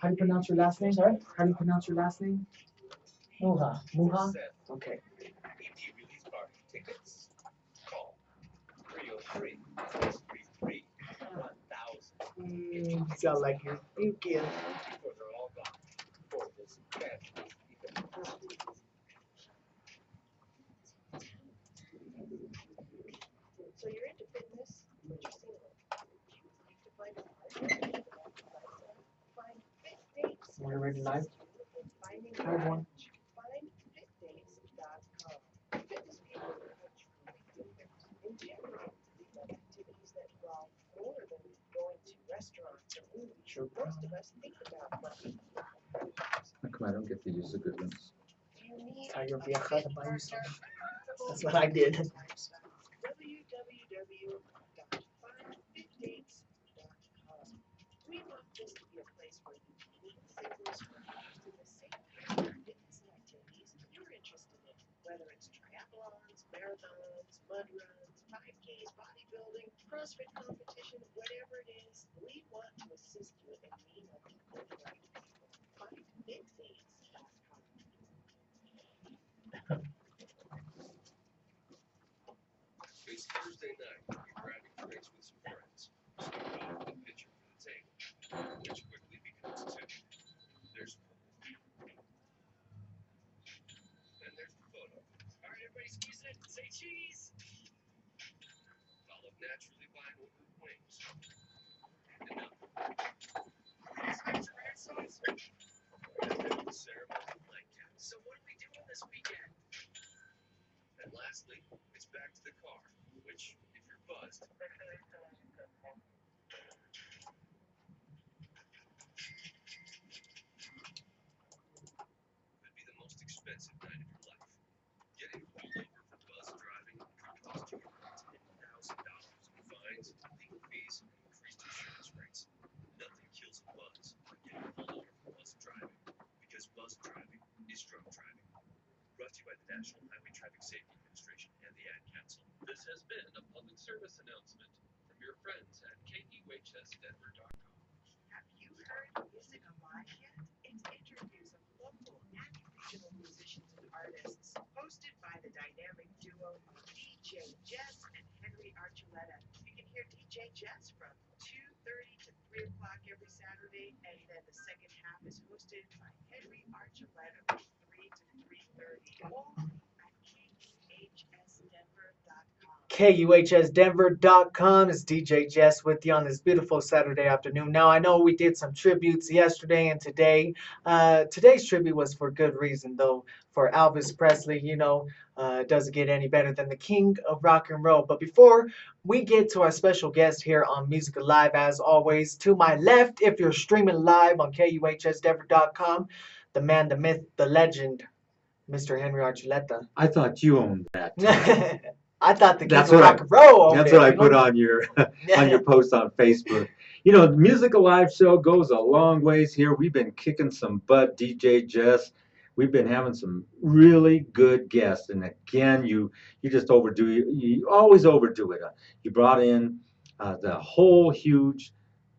How do you pronounce your last name? Sorry? How do you pronounce your last name? Muha. Muha? Okay. Sound like you're thinking. So you're into fitness, but you're single. You have to find a partner. Find fit dates. Want to read live? Finding I have one. findfitdates.com. Fitness people are truly different. In general, they love activities that involve more than going to restaurants or movies. Sure. Most of us think about money. How come I don't get to use the good ones? Do you need Tell your a vieja fit to buy you some. partner? That's what I did. www.findfitdates.com. We want this to be a place where you meet singles who are interested in the same kind of fitness and activities you're interested in, whether it's triathlons, marathons, mud runs, 5Ks, bodybuilding, CrossFit competition, whatever it is, we want to assist you in meeting the right people. Findfitdates.com. It's Thursday night. You're grabbing drinks with some friends. Start off with a pitcher for the table, which quickly becomes two. There's and there's the photo. All right, everybody, squeeze it. Say cheese. Followed naturally by an order of wings. And now, it's red sauce. And then the ceremony nightcap. So what are we doing this weekend? And lastly, it's back to the car, which, if you're buzzed, could be the most expensive night of your life. Getting pulled over for buzz driving could cost you $10,000 in fines, legal fees, and increased insurance rates. Nothing kills a buzz like getting pulled over for buzz driving, because buzz driving is drunk driving. Brought to you by the National Highway Traffic Safety Administration and the Ad Council. This has been a public service announcement from your friends at KUHSdenver.com. Have you heard Music Alive yet? It's interviews of local and regional musicians and artists, hosted by the dynamic duo DJ Jess and Henry Archuleta. You can hear DJ Jess from 2:30 to 3 o'clock every Saturday, and then the second half is hosted by Henry Archuleta from 3 to 3:30. All at KUHSdenver.com. KUHSdenver.com is DJ Jess with you on this beautiful Saturday afternoon. Now, I know we did some tributes yesterday and today. Today's tribute was for good reason, though. For Elvis Presley, it doesn't get any better than the king of rock and roll. But before we get to our special guest here on Music Alive, as always, to my left, if you're streaming live on KUHSdenver.com, the man, the myth, the legend, Mr. Henry Archuleta. I thought you owned that. I thought the king That's of what rock and roll owned That's it, what I you know? put on your on your post on Facebook. The Music Alive show goes a long ways here. We've been kicking some butt, DJ Jess. We've been having some really good guests, and again, you just overdo it. You always overdo it. You brought in the whole huge,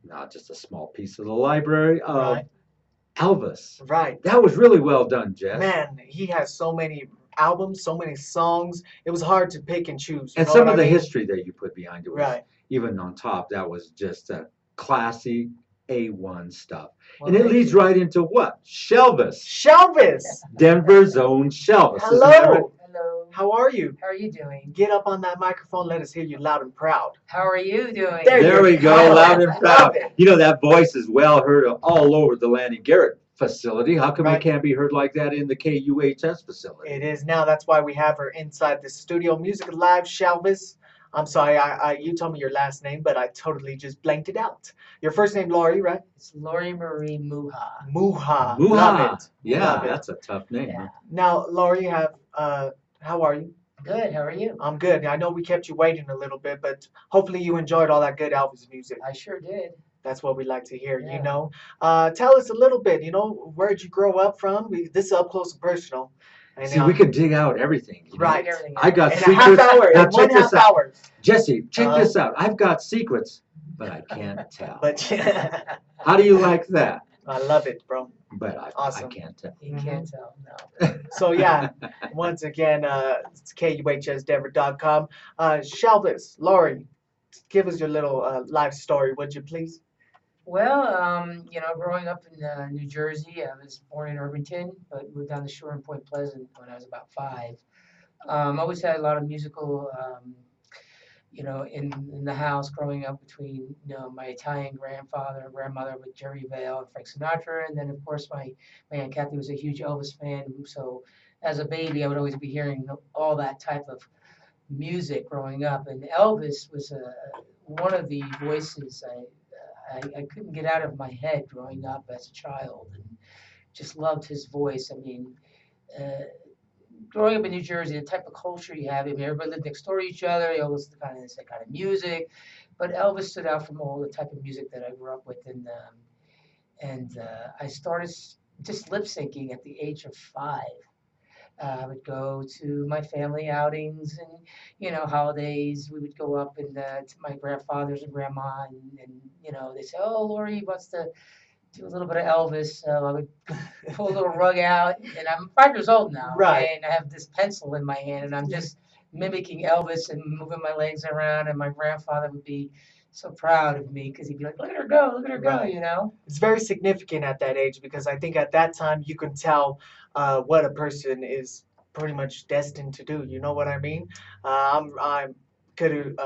not just a small piece of the library of Right. Elvis. Right. That was really well done, Jess. Man, he has so many albums, so many songs. It was hard to pick and choose. You And know some what of I the mean? history that you put behind it was Right. even on top. That was just classy A1 stuff. Well, and it thank leads you. right into what? Shelvis. Shelvis. Denver's own Shelvis. Isn't that right? Hello. Hello. How are you? How are you doing? Get up on that microphone. Let us hear you loud and proud. How are you doing? There we go, go. loud and Love proud. it. That voice is well heard all over the Lanny Garrett facility. How come Right. it can't be heard like that in the KUHS facility? It is now. That's why we have her inside the studio. Music Live, Shelvis. I'm sorry, you told me your last name, but I totally just blanked it out. Your first name, Laurie, right? It's Lori Marie Muha. Muha. Muha. Love it. Yeah, Love it. that's a tough name. Yeah. Now, Laurie, how are you? Good. How are you? I'm good. I know we kept you waiting a little bit, but hopefully you enjoyed all that good Elvis music. I sure did. That's what we like to hear, Yeah. Tell us a little bit, where'd you grow up from? This is up close and personal. And See, we could dig out everything. You know? right. Everything I got In a half secrets. hour, Now in one check this half out. hour. Jesse, check Uh-huh. this out. I've got secrets, but I can't tell. But How do you like that? I love it, bro. But I Awesome. can't tell. You can't tell, no. So yeah, once again, it's KUHSdenver.com. Shelvis, Lori, give us your little life story, would you please? Well, growing up in New Jersey, I was born in Irvington, but moved down the shore in Point Pleasant when I was about 5. Always had a lot of musical, in the house growing up between, my Italian grandfather and grandmother with Jerry Vale and Frank Sinatra. And then, of course, my Aunt Kathy was a huge Elvis fan. So as a baby, I would always be hearing all that type of music growing up. And Elvis was one of the voices I couldn't get out of my head growing up as a child, and just loved his voice. I mean, uh, growing up in New Jersey, the type of culture you have, I mean, everybody lived next door to each other. You always listened to kind of the same kind of music, but Elvis stood out from all the type of music that I grew up with, and I started just lip syncing at the age of 5. I would go to my family outings and, holidays. We would go up and to my grandfather's and grandma, and they say, "Oh, Lori wants to do a little bit of Elvis." So I would pull a little rug out, and I'm 5 years old now, Right. and I have this pencil in my hand, and I'm just mimicking Elvis and moving my legs around, and my grandfather would be so proud of me because he'd be like, "Look at her go, look at her go," Right. It's very significant at that age because I think at that time you can tell what a person is pretty much destined to do. You know what I mean? I'm could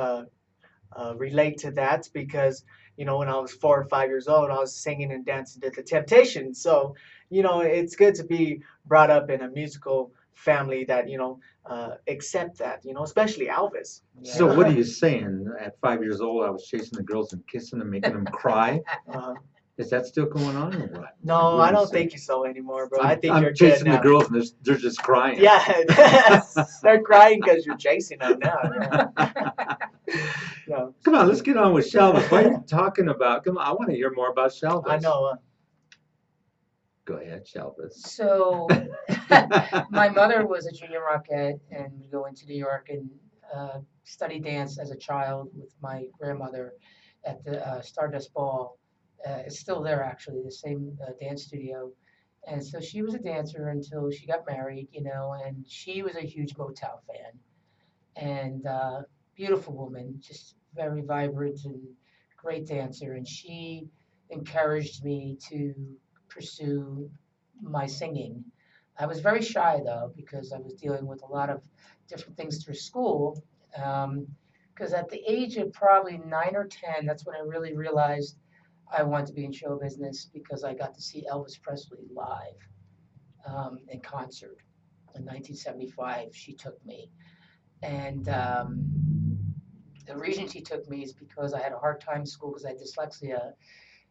relate to that because when I was 4 or 5 years old, I was singing and dancing to the Temptations. So it's good to be brought up in a musical family that accept that. Especially Elvis. So Yeah. what are you saying? At 5 years old, I was chasing the girls and kissing them, making them cry. Uh, Is that still going on or what? no, What are I you don't saying? think so anymore, bro. I think I'm you're good chasing the now. girls and they're just crying. Yeah, they're crying because you're chasing them now. Yeah. No, Come on, let's get on with Shelvis. What are you talking about? Come on, I want to hear more about Shelvis. I know. Go ahead, Shelvis. So my mother was a junior rockette and would go into New York and study dance as a child with my grandmother at the Stardust Ball. It's still there, actually, the same dance studio. And so she was a dancer until she got married, and she was a huge Motown fan. And beautiful woman, just very vibrant and great dancer. And she encouraged me to pursue my singing. I was very shy though because I was dealing with a lot of different things through school. Because at the age of probably 9 or 10, that's when I really realized I wanted to be in show business because I got to see Elvis Presley live in concert in 1975. She took me, and the reason she took me is because I had a hard time in school because I had dyslexia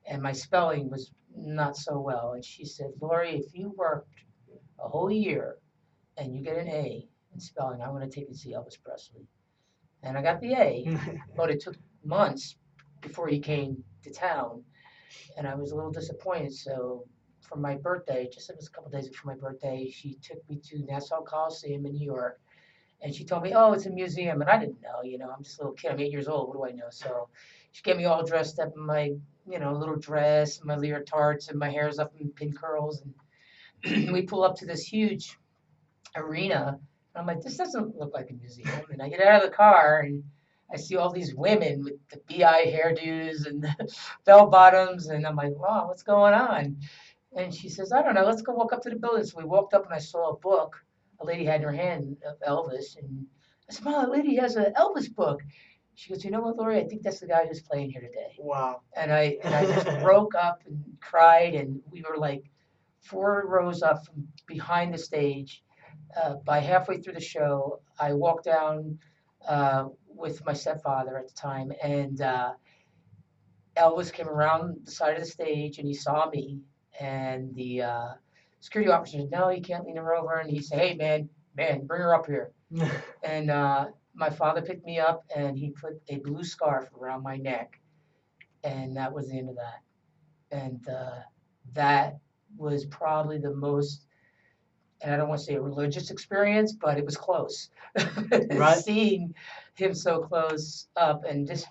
and my spelling was not so well. And she said, "Lori, if you worked a whole year and you get an A in spelling, I'm going to take you to see Elvis Presley." And I got the A, but it took months before he came to town, and I was a little disappointed. So for my birthday, just it was a couple days before my birthday, she took me to Nassau Coliseum in New York. And she told me, "Oh, it's a museum." And I didn't know, I'm just a little kid. I'm 8 years old. What do I know? So she get me all dressed up in my, little dress, and my leotards, and my hair's up in pin curls. And we pull up to this huge arena. And I'm like, this doesn't look like a museum. And I get out of the car and I see all these women with the BI hairdos and the bell bottoms. And I'm like, wow, what's going on? And she says, "I don't know, let's go walk up to the building." So we walked up and I saw a book a lady had in her hand of Elvis. And I said, "Mom, the lady has an Elvis book." She goes, "You know what, Lori? I think that's the guy who's playing here today." Wow. And I just broke up and cried. And we were like 4 rows up from behind the stage. By halfway through the show, I walked down with my stepfather at the time. And Elvis came around the side of the stage and he saw me, and the security officer said, "No, you can't lean her over." And he said, "Hey, man, bring her up here." And my father picked me up and he put a blue scarf around my neck, and that was the end of that. And that was probably the most and I don't want to say a religious experience, but it was close. Right? Seeing him so close up, and just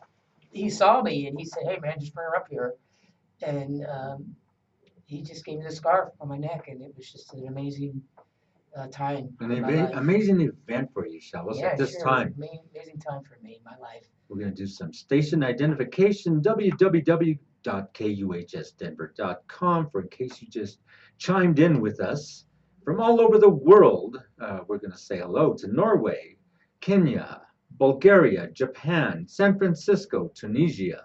he saw me and he said, "Hey man, just bring her up here," and he just gave me the scarf on my neck, and it was just an amazing time An in my life. amazing event for you, Shelvis, at Yeah, this sure, it was time. an amazing time for me in my life. We're going to do some station identification, www.kuhsdenver.com, for in case you just chimed in with us from all over the world. We're going to say hello to Norway, Kenya, Bulgaria, Japan, San Francisco, Tunisia,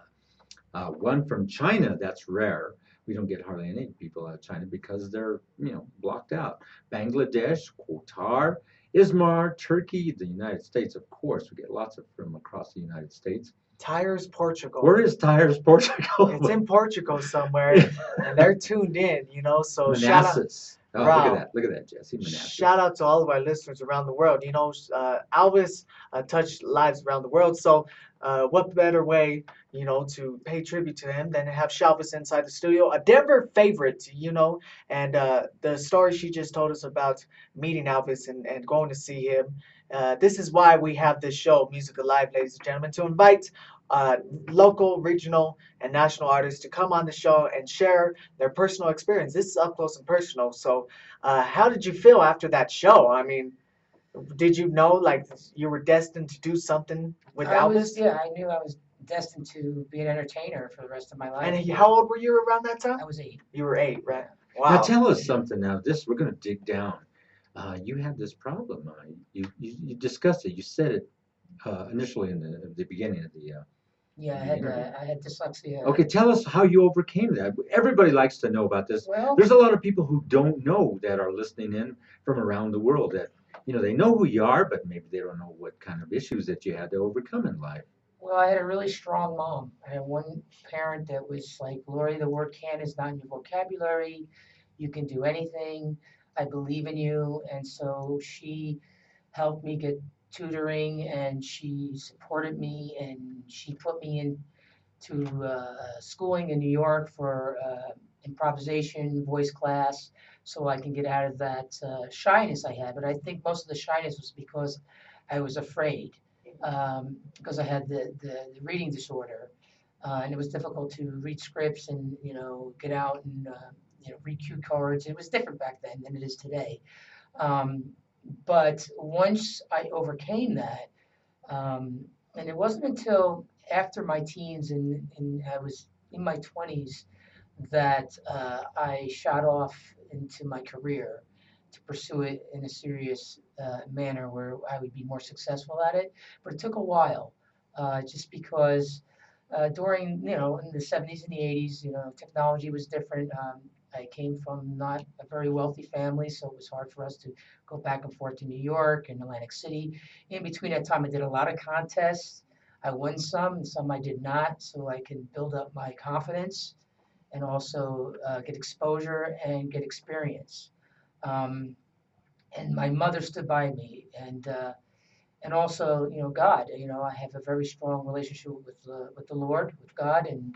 one from China, that's rare. We don't get hardly any people out of China because they're, blocked out. Bangladesh, Qatar, Izmir, Turkey, the United States, of course. We get lots of from across the United States. Tires Portugal. Where is Tires, Portugal? It's in Portugal somewhere, and they're tuned in, so shout out. Manassas. Oh, Wow. look at that, Jesse. Manassas. Shout out to all of our listeners around the world. Elvis touched lives around the world. So, what better way, to pay tribute to him than to have Shelvis inside the studio, a Denver favorite, and the story she just told us about meeting Elvis and going to see him. This is why we have this show, Music Alive, ladies and gentlemen, to invite uh, local, regional, and national artists to come on the show and share their personal experience. This is up close and personal. So, how did you feel after that show? I mean, did you know like you were destined to do something with Elvis? I knew I was destined to be an entertainer for the rest of my life. And how old were you around that time? I was 8. You were 8, right? Now Wow. tell us something. Now this we're going to dig down. You had this problem. You discussed it. You said it initially in the beginning of the Yeah, I had dyslexia. Okay, tell us how you overcame that. Everybody likes to know about this. Well, There's a lot of people who don't know that are listening in from around the world that, they know who you are, but maybe they don't know what kind of issues that you had to overcome in life. well, I had a really strong mom. I had one parent that was like, "Lori, the word can is not in your vocabulary. You can do anything. I believe in you." And so she helped me get tutoring, and she supported me, and she put me into schooling in New York for improvisation, voice class, so I can get out of that shyness I had. But I think most of the shyness was because I was afraid, because I had the reading disorder, and it was difficult to read scripts and get out and read cue cards. It was different back then than it is today. Um, but once I overcame that, and it wasn't until after my teens and I was in my 20s that I shot off into my career to pursue it in a serious manner where I would be more successful at it. But it took a while, just because during, in the 70s and the 80s, technology was different. I came from not a very wealthy family, so it was hard for us to go back and forth to New York and Atlantic City. In between that time, I did a lot of contests. I won some, and some I did not, so I can build up my confidence and also get exposure and get experience. Um, and my mother stood by me, and also, God. I have a very strong relationship with the Lord, with God, and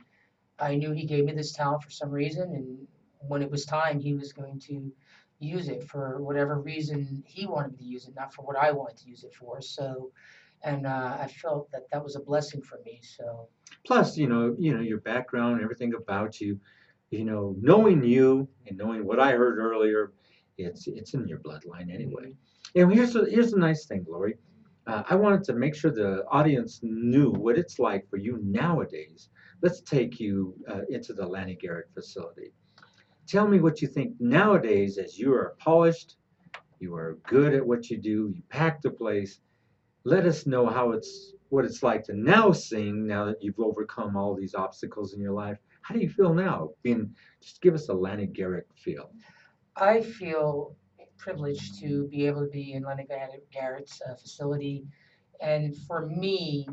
I knew He gave me this talent for some reason, and when it was time, He was going to use it for whatever reason He wanted me to use it, not for what I wanted to use it for. So, and I felt that that was a blessing for me. So, Plus, your background, everything about you, knowing you and knowing what I heard earlier, it's in your bloodline anyway. And here's the nice thing, Lori. I wanted to make sure the audience knew what it's like for you nowadays. Let's take you into the Lanny Garrett facility. Tell me what you think nowadays as you are polished, you are good at what you do, you pack the place. Let us know what it's like to now sing now that you've overcome all these obstacles in your life. How do you feel now? Just give us a Lanny Garrett feel. I feel privileged to be able to be in Lenny Garrett's facility. And for me,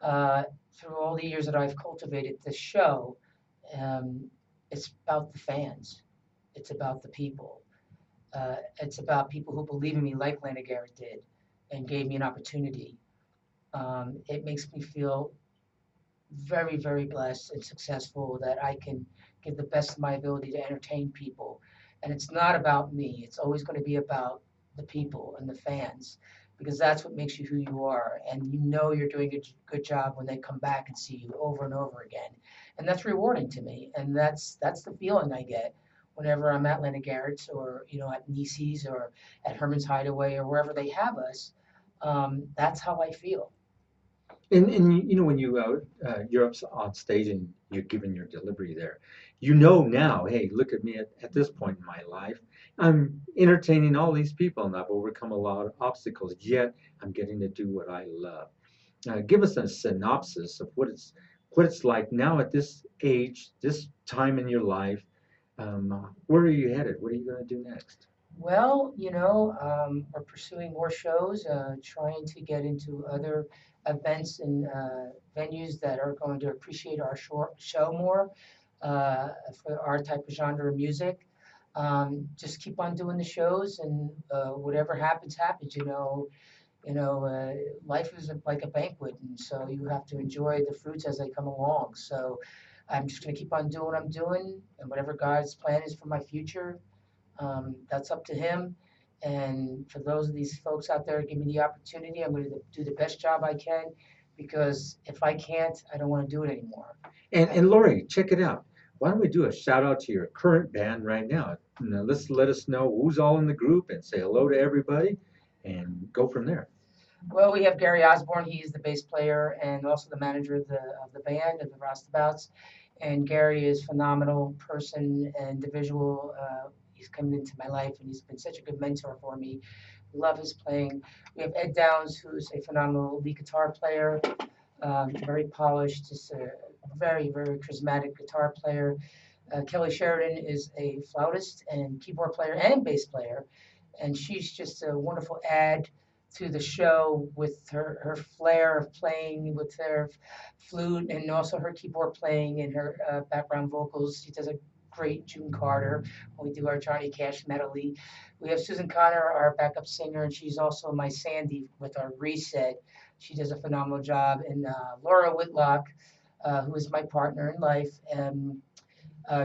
uh, through all the years that I've cultivated this show, um, it's about the fans. It's about the people. It's about people who believe in me like Lenny Garrett did and gave me an opportunity. It makes me feel very, very blessed and successful that I can give the best of my ability to entertain people And it's not about me. It's always going to be about the people and the fans, because that's what makes you who you are. And you know you're doing a good job when they come back and see you over and over again. And that's rewarding to me. And that's the feeling I get whenever I'm at Lena Garrett's, or at Nisi's, or at Herman's Hideaway, or wherever they have us. That's how I feel. And when you're up on stage and you're giving your delivery there, you know now, hey, look at me at this point in my life. I'm entertaining all these people and I've overcome a lot of obstacles, yet I'm getting to do what I love. Give us a synopsis of what it's like now at this age, this time in your life. Where are you headed? What are you going to do next? Well, we're pursuing more shows, trying to get into other events and venues that are going to appreciate our show more, uh, for our type of genre of music. Just keep on doing the shows, and whatever happens, happens. Life is like a banquet, and so you have to enjoy the fruits as they come along. So I'm just going to keep on doing what I'm doing, and whatever God's plan is for my future, that's up to him. And for those of these folks out there, give me the opportunity. I'm going to do the best job I can, because if I can't, I don't want to do it anymore. And Lori, check it out. Why don't we do a shout out to your current band right now? Now, let's let us know who's all in the group and say hello to everybody and go from there. Well, we have Gary Osborne. He's the bass player and also the manager of the band of the Roustabouts. And Gary is a phenomenal person and individual. He's come into my life and he's been such a good mentor for me. Love his playing. We have Ed Downs, who's a phenomenal lead guitar player, very polished, just a very, very charismatic guitar player. Kelly Sheridan is a flautist and keyboard player and bass player, and she's just a wonderful add to the show with her flair of playing with her flute, and also her keyboard playing and her background vocals. She does a great June Carter when we do our Johnny Cash medley. We have Susan Connor, our backup singer, and she's also my Sandy with our reset. She does a phenomenal job. And Laura Whitlock, who is my partner in life, and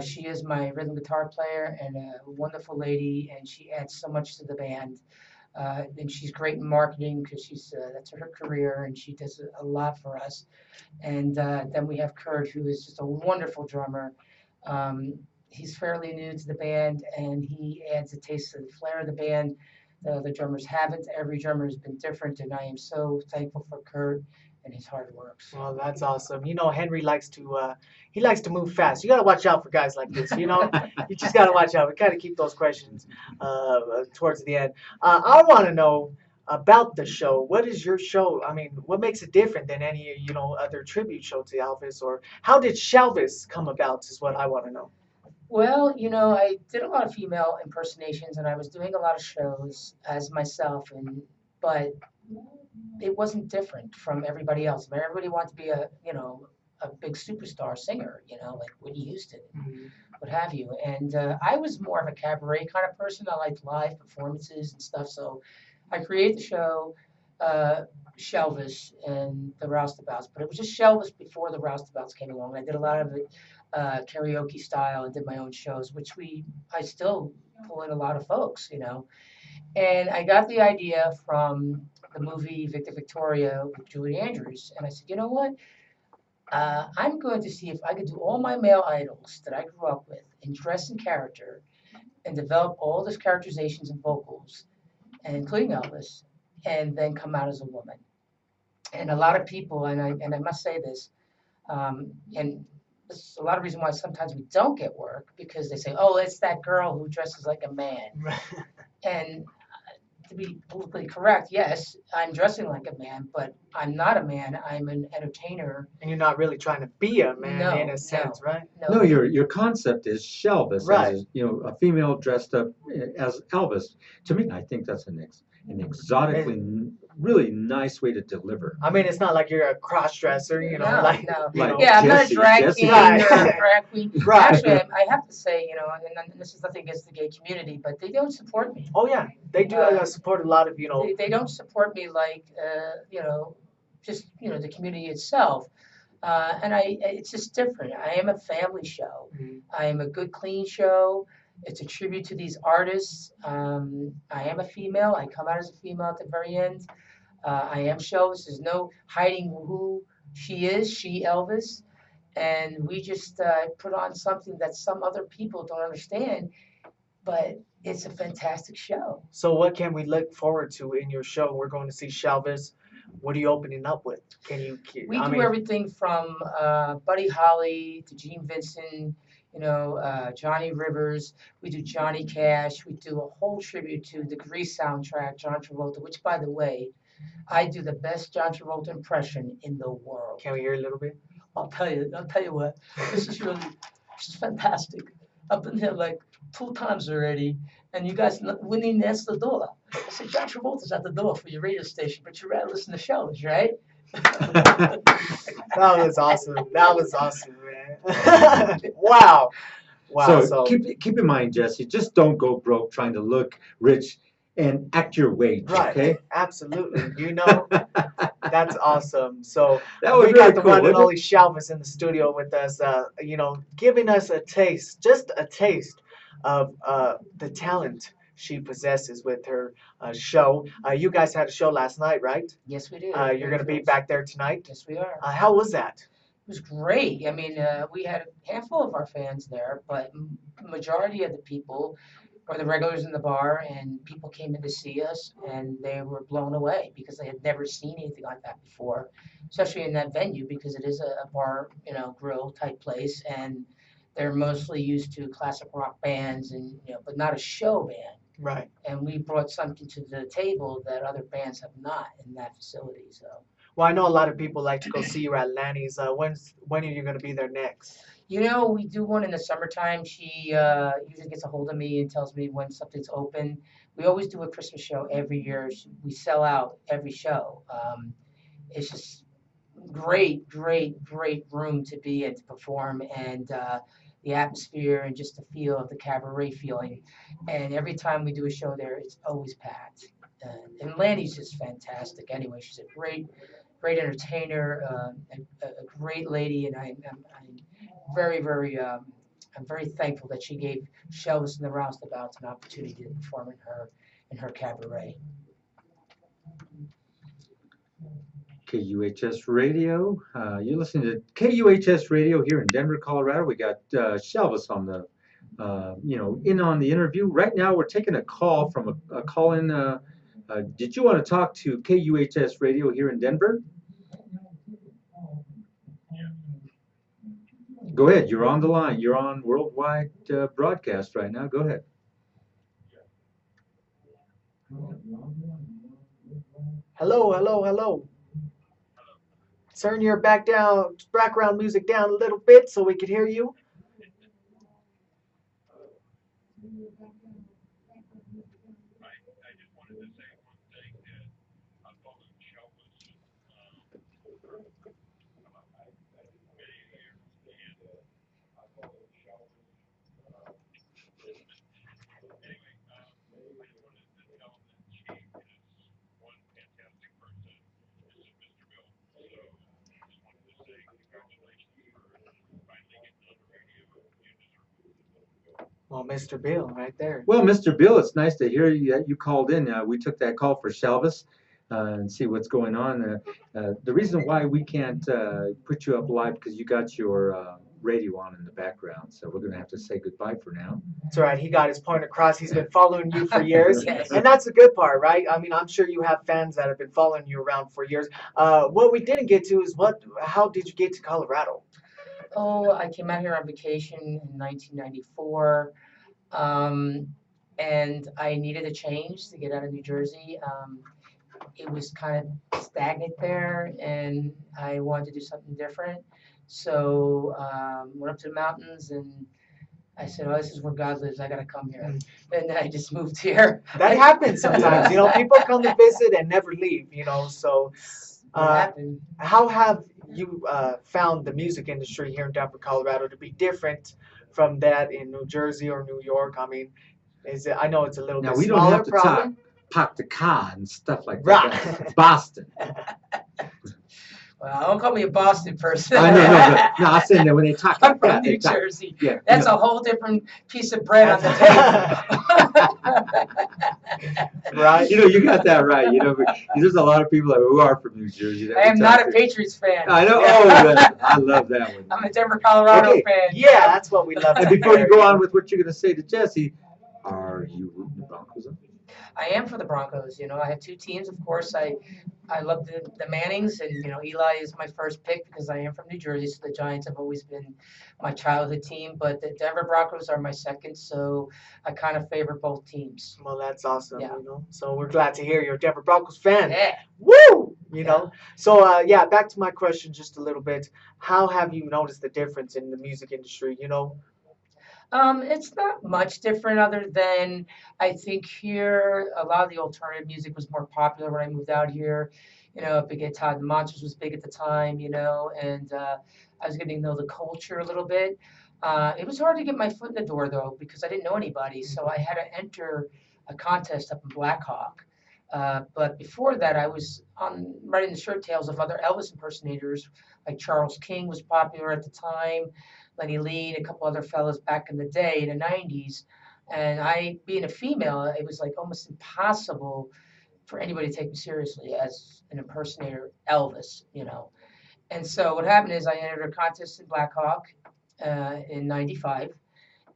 she is my rhythm guitar player and a wonderful lady, and she adds so much to the band. And she's great in marketing, because that's her career, and she does a lot for us. And then we have Kurt, who is just a wonderful drummer. Um, he's fairly new to the band, and he adds a taste of the flair of the band. The drummers haven't. Every drummer has been different, and I am so thankful for Kurt and his hard work. Well, that's awesome. Henry likes to move fast. You got to watch out for guys like this. You just got to watch out. We got to keep those questions towards the end. I want to know about the show. What is your show? I mean, what makes it different than any other tribute show to Elvis? Or how did Shelvis come about? Is what I want to know. Well, I did a lot of female impersonations, and I was doing a lot of shows as myself, but it wasn't different from everybody else. I mean, everybody wanted to be a big superstar singer, like Whitney Houston, what have you. And I was more of a cabaret kind of person. I liked live performances and stuff. So I created the show, Shelvis and the Roustabouts, but it was just Shelvis before the Roustabouts came along. I did a lot of it karaoke style and did my own shows, which I still pull in a lot of folks. And I got the idea from the movie Victor Victoria with Julie Andrews, and I said, you know what? I'm going to see if I could do all my male idols that I grew up with and dress in character and develop all those characterizations and vocals, and including Elvis, and then come out as a woman. And a lot of people, and I must say this, and this is a lot of reason why sometimes we don't get work, because they say, oh, it's that girl who dresses like a man. And to be politically correct, yes, I'm dressing like a man, but I'm not a man. I'm an entertainer. And you're not really trying to be a man in a sense, right? No, your concept is Shelvis, Right. as a female dressed up as Elvis. To me, I think that's an exotically really nice way to deliver. I mean, it's not like you're a cross dresser, No, like, no. Like Yeah, I'm not a Jesse- drag Jesse- king Right. or a drag queen. Right. Actually, I have to say, and this is nothing against the gay community, but they don't support me. Oh yeah, they do support a lot of They don't support me like, just, the community itself. And it's just different. I am a family show. Mhm. I am a good, clean show. It's a tribute to these artists. I am a female. I come out as a female at the very end. I am Shelvis. There's no hiding who she is. She Elvis, and we just put on something that some other people don't understand, but it's a fantastic show. So what can we look forward to in your show? We're going to see Shelvis. What are you opening up with? Can you? We I do mean, everything from Buddy Holly to Gene Vincent, Johnny Rivers. We do Johnny Cash. We do a whole tribute to the Grease soundtrack, John Travolta, which, by the way, I do the best John Travolta impression in the world. can we hear a little bit? I'll tell you what, this is fantastic. I've been here like 2 times already, and you guys wouldn't even answer the door. I said, John Travolta's at the door for your radio station, but you'd rather listen to shows, right? That was awesome. That was awesome, man. Wow. Wow. So keep in mind, Jesse, just don't go broke trying to look rich and act your wage, right. okay? Absolutely. You know, that's awesome. So That was we really got the cool, one and wasn't it? only Shelvis in the studio with us, giving us a taste, just a taste of the talent she possesses with her show. You guys had a show last night, right? Yes, we do. You're going to be back there tonight. Yes, we are. How was that? It was great. I mean, we had a handful of our fans there, but majority of the people were the regulars in the bar, and people came in to see us, and they were blown away because they had never seen anything like that before, especially in that venue because it is a bar, grill type place, and they're mostly used to classic rock bands and but not a show band. Right. And we brought something to the table that other bands have not in that facility. So. Well, I know a lot of people like to go see you at Lanny's. When are you going to be there next? We do one in the summertime. She usually gets a hold of me and tells me when something's open. We always do a Christmas show every year. We sell out every show. It's just great, great, great room to be in to perform, and the atmosphere and just the feel of the cabaret feeling. And every time we do a show there, it's always packed. And Lanny's just fantastic. Anyway, she's a great entertainer, a great lady, and I'm very, very, I'm very thankful that she gave Shelvis and the Roustabouts an opportunity to perform in her cabaret. KUHS Radio. You're listening to KUHS Radio here in Denver, Colorado. We got Shelvis on the, in on the interview. Right now, we're taking a call from a call-in. Did you want to talk to KUHS Radio here in Denver? Go ahead. You're on the line. You're on worldwide broadcast right now. Go ahead. Hello, hello, hello. Turn your background music down a little bit so we can hear you. I just wanted to say one thing that I followed Shelvis for many years, and I followed Shelvis. Anyway, I just wanted to tell him that she is one fantastic person. This is Mr. Bill. So just wanted to say congratulations for finally getting on the radio. You deserve it. Well, Mr. Bill, right there. Well, Mr. Bill, it's nice to hear that you called in. We took that call for Shelvis and see what's going on. The reason why we can't put you up live because you got your radio on in the background, so we're going to have to say goodbye for now. That's right. He got his point across. He's been following you for years, Yes. and that's the good part, right? I mean, I'm sure you have fans that have been following you around for years. What we didn't get to is how did you get to Colorado? Oh, I came out here on vacation in 1994, and I needed a change to get out of New Jersey. It was kind of stagnant there, and I wanted to do something different. So went up to the mountains, and I said, "Oh, this is where God lives. I got to come here." And then I just moved here. That happens sometimes. People come to visit and never leave. So. What happened? How have you found the music industry here in Denver, Colorado to be different from that in New Jersey or New York? I mean, I know it's a little Now, bit we don't smaller have to problem. park the car and stuff like Right. that. That's Boston. Well, don't call me a Boston person. I know, no, but no, I'm saying that when they talk I'm like from that, they New talk. Jersey. Yeah, That's a whole different piece of bread on the table. Right? you got that right. But there's a lot of people who are from New Jersey that I we am talk not a to. Patriots fan. I know. Yeah. Oh, I love that one. I'm a Denver, Colorado Okay. fan. Yeah, that's what we love And to before you hear. go on with what you're going to say to Jesse, are you rooting the Broncos on? I am for the Broncos. I have two teams. Of course, I love the Mannings, and Eli is my first pick because I am from New Jersey. So the Giants have always been my childhood team, but the Denver Broncos are my second. So I kind of favor both teams. Well, that's awesome, Yeah. So we're glad to hear you're a Denver Broncos fan. Yeah. Woo! Yeah. So yeah, back to my question just a little bit. How have you noticed the difference in the music industry? It's not much different other than I think here a lot of the alternative music was more popular when I moved out here. Big Todd the Monsters was big at the time, and I was getting to know the culture a little bit. It was hard to get my foot in the door though because I didn't know anybody, so I had to enter a contest up in Blackhawk. But before that, I was on writing the shirt tails of other Elvis impersonators, like Charles King was popular at the time. Lenny Lee, and a couple other fellas back in the day in the 90s. And I, being a female, it was like almost impossible for anybody to take me seriously as an impersonator Elvis. And so what happened is I entered a contest in Blackhawk in 95.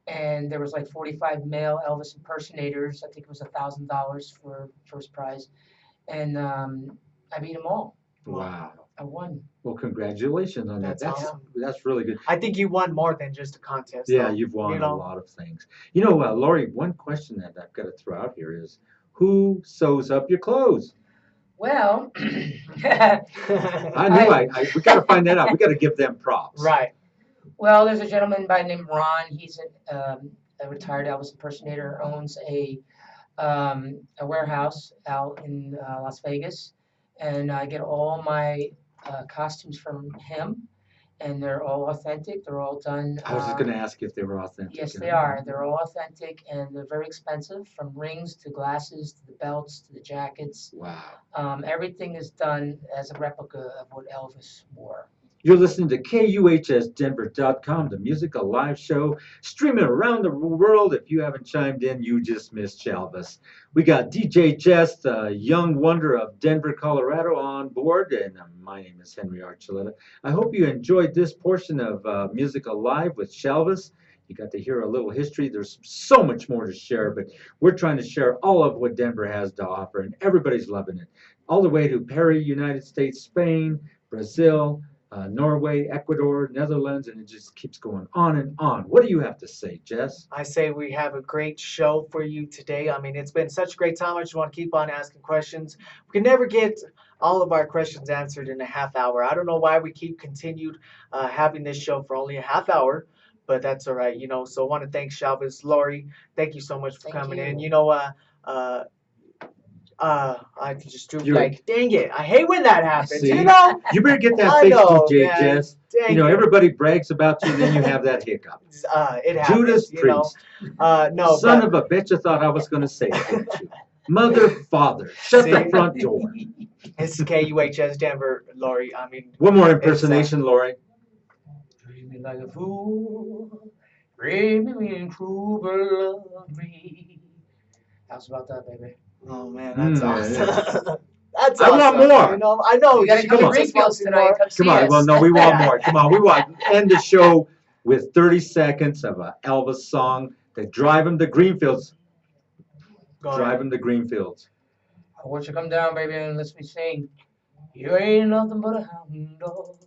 And there was like 45 male Elvis impersonators. I think it was $1,000 for first prize. And I beat them all. Wow. I won. Well, congratulations on that. That's awesome. That's really good. I think you won more than just a contest. Yeah, though, you've won you a know? lot of things. Lori, one question that I've got to throw out here is, who sews up your clothes? Well, I knew we got to find that out. We got to give them props. Right. Well, there's a gentleman by the name Ron. He's a retired Elvis impersonator, owns a warehouse out in Las Vegas, and I get all my costumes from him, and they're all authentic. They're all done. I was just going to ask you if they were authentic. Yes, they are. They're all authentic, and they're very expensive, from rings to glasses to the belts to the jackets. Wow. Everything is done as a replica of what Elvis wore. You're listening to KUHSdenver.com, the musical live show, streaming around the world. If you haven't chimed in, you just missed Shelvis. We got DJ Jess, the young wonder of Denver, Colorado, on board, and my name is Henry Archuleta. I hope you enjoyed this portion of Musical Live with Shelvis. You got to hear a little history. There's so much more to share, but we're trying to share all of what Denver has to offer, and everybody's loving it. All the way to Paris, United States, Spain, Brazil, Norway, Ecuador, Netherlands, and it just keeps going on and on. What do you have to say, Jess? I say we have a great show for you today. I mean, it's been such a great time. I just want to keep on asking questions. We can never get all of our questions answered in a half hour. I don't know why we keep continued having this show for only a half hour, but that's all right, So I want to thank Shelvis, Lori. Thank you so much for coming in. I just drew like, dang it. I hate when that happens, See? You better get that fixed, DJ man. Jess. Dang Everybody brags about you, then you have that hiccup. It happens, Judas Priest. No, Son of a bitch, I thought I was going to say it, didn't you? Mother, father, shut the front door. It's KUHS Denver, Lori. I mean, one more impersonation, Lori. Treat me like a fool, treat me in true, but love me. How's about that, baby? Oh man, that's awesome. Yeah. That's I awesome. want more. I know. You gotta come to Greenfields tonight. Come on. Well, no, we want more. Come on. We want to end the show with 30 seconds of an Elvis song that drive him to Greenfields. Drive him to Greenfields. I want you to come down, baby, and let me sing. You ain't nothing but a hound dog,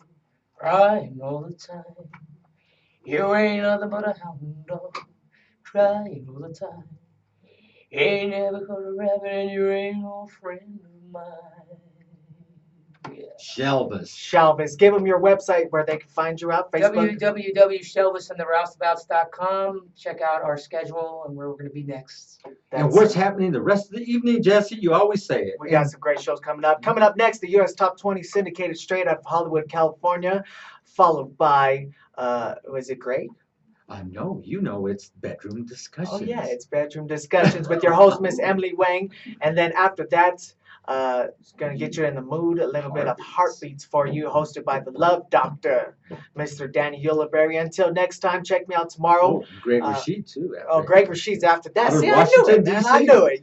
crying all the time. You ain't nothing but a hound dog, crying all the time. You ain't never caught a rabbit, and you ain't no friend of mine. Yeah. Shelvis. Give them your website where they can find you out. Facebook. www.shelvisandtheroustabout.com. Check out our schedule and where we're going to be next. And what's happening the rest of the evening, Jesse? You always say it. We got some great shows coming up. Coming up next, the U.S. Top 20 syndicated straight out of Hollywood, California, followed by, was it great? No, it's Bedroom Discussions. Oh, yeah, it's Bedroom Discussions with your host, Miss Emily Wang. And then after that, It's gonna get you in the mood. A little bit of heartbeats for you, hosted by the Love Doctor, Mr. Danny Ulibarri. Until next time, check me out tomorrow. Oh, Greg Uh, Rashid too. Oh, Greg Rashid's after that. Out of See, I knew Washington, it, man. I D.C.? knew it.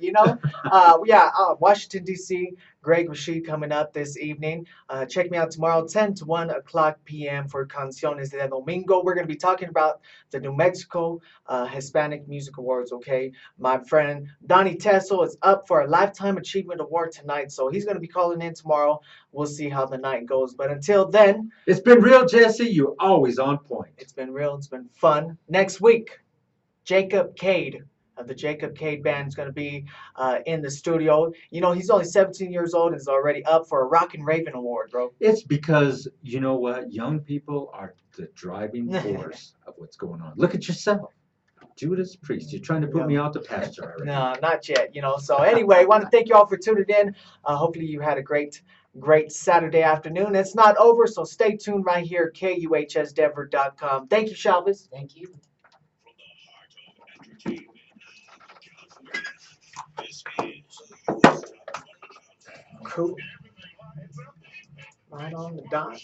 Yeah. Washington D.C. Greg Rashid coming up this evening. Check me out tomorrow, 10 to 1 o'clock p.m. for Canciones de Domingo. We're going to be talking about the New Mexico Hispanic Music Awards. Okay, my friend Donnie Tessel is up for a Lifetime Achievement Award tonight, so he's going to be calling in tomorrow. We'll see how the night goes. But until then, It's been real, Jesse. You're always on point. it's been real. It's been fun. Next week, Jacob Cade of the Jacob Cade Band is going to be in the studio. You know, he's only 17 years old and is already up for a Rockin' Raven Award, bro. It's because, you know what? Young people are the driving force of what's going on. Look at yourself. Judas Priest, you're trying to put me out to pasture already. No, not yet. So anyway, I want to thank you all for tuning in. Hopefully you had a great Saturday afternoon. It's not over, so stay tuned right here, KUHSdenver.com. Thank you, Shelvis. Thank you. From the heart of entertainment, California, this is your Top 20 Countdown. Cool. Right on the dot.